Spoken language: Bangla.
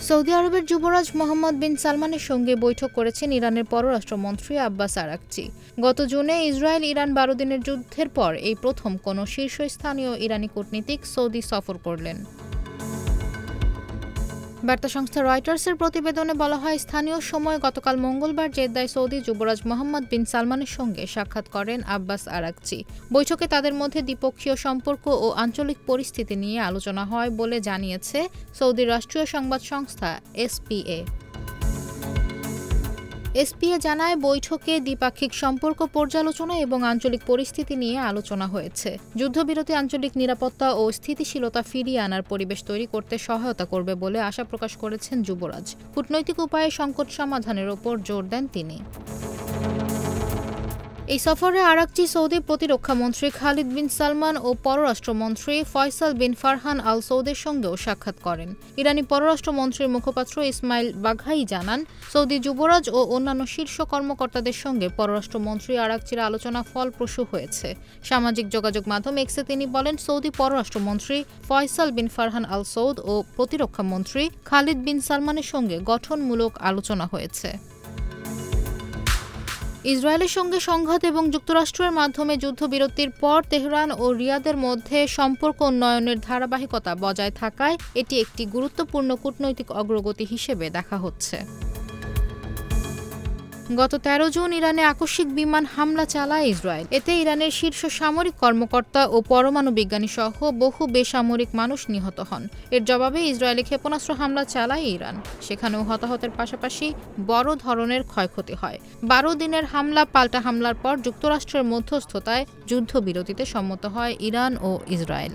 সৌদি আরবের যুবরাজ মোহাম্মদ বিন সালমানের সঙ্গে বৈঠক করেছেন ইরানের পররাষ্ট্রমন্ত্রী আব্বাস আরাগচি। গত জুনে ইসরায়েল ইরান ১২ দিনের যুদ্ধের পর এই প্রথম কোনো শীর্ষস্থানীয় ইরানি কূটনীতিক সৌদি সফর করলেন। বার্তা সংস্থা রয়টার্সের প্রতিবেদনে বলা হয়, স্থানীয় সময় গতকাল মঙ্গলবার জেদ্দায় সৌদি যুবরাজ মোহাম্মদ বিন সালমানের সঙ্গে সাক্ষাৎ করেন আব্বাস আরাগচি। বৈঠকে তাদের মধ্যে দ্বিপক্ষীয় সম্পর্ক ও আঞ্চলিক পরিস্থিতি নিয়ে আলোচনা হয় বলে জানিয়েছে সৌদির রাষ্ট্রীয় সংবাদ সংস্থা এসপিএ। এসপিএ জানায়, বৈঠকে দ্বিপাক্ষিক সম্পর্ক পর্যালোচনা এবং আঞ্চলিক পরিস্থিতি নিয়ে আলোচনা হয়েছে। যুদ্ধবিরতি, আঞ্চলিক নিরাপত্তা ও স্থিতিশীলতা ফিরিয়ে আনার পরিবেশ তৈরি করতে সহায়তা করবে বলে আশা প্রকাশ করেছেন যুবরাজ। কূটনৈতিক উপায়ে সংকট সমাধানের ওপর জোর দেন তিনি। এই সফরে আরাগচি সৌদি প্রতিরক্ষামন্ত্রী খালিদ বিন সালমান ও পররাষ্ট্রমন্ত্রী ফয়সাল বিন ফারহান আল সৌদের সঙ্গেও সাক্ষাৎ করেন। ইরানি পররাষ্ট্রমন্ত্রীর মুখপাত্র ইসমাইল বাঘাই জানান, সৌদি যুবরাজ ও অন্যান্য শীর্ষ কর্মকর্তাদের সঙ্গে পররাষ্ট্রমন্ত্রী আরাগচির আলোচনা ফলপ্রসূ হয়েছে। সামাজিক যোগাযোগ মাধ্যম এক্সে তিনি বলেন, সৌদি পররাষ্ট্রমন্ত্রী ফয়সাল বিন ফারহান আল সৌদ ও প্রতিরক্ষামন্ত্রী খালিদ বিন সালমানের সঙ্গে গঠনমূলক আলোচনা হয়েছে। ইসরায়েলের সঙ্গে সংঘাত এবং যুক্তরাষ্ট্রের মাধ্যমে যুদ্ধবিরতির পর তেহরান ও রিয়াদের মধ্যে সম্পর্ক উন্নয়নের ধারাবাহিকতা বজায় থাকায় এটি একটি গুরুত্বপূর্ণ কূটনৈতিক অগ্রগতি হিসেবে দেখা হচ্ছে। গত ১৩ জুন ইরানে আকস্মিক বিমান হামলা চালায় ইসরায়েল। এতে ইরানের শীর্ষ সামরিক কর্মকর্তা ও পরমাণু বিজ্ঞানী সহ বহু বেসামরিক মানুষ নিহত হন। এর জবাবে ইসরায়েলে ক্ষেপণাস্ত্র হামলা চালায় ইরান। সেখানেও হতাহতের পাশাপাশি বড় ধরনের ক্ষয়ক্ষতি হয়। ১২ দিনের হামলা পাল্টা হামলার পর যুক্তরাষ্ট্রের মধ্যস্থতায় যুদ্ধবিরতিতে সম্মত হয় ইরান ও ইসরায়েল।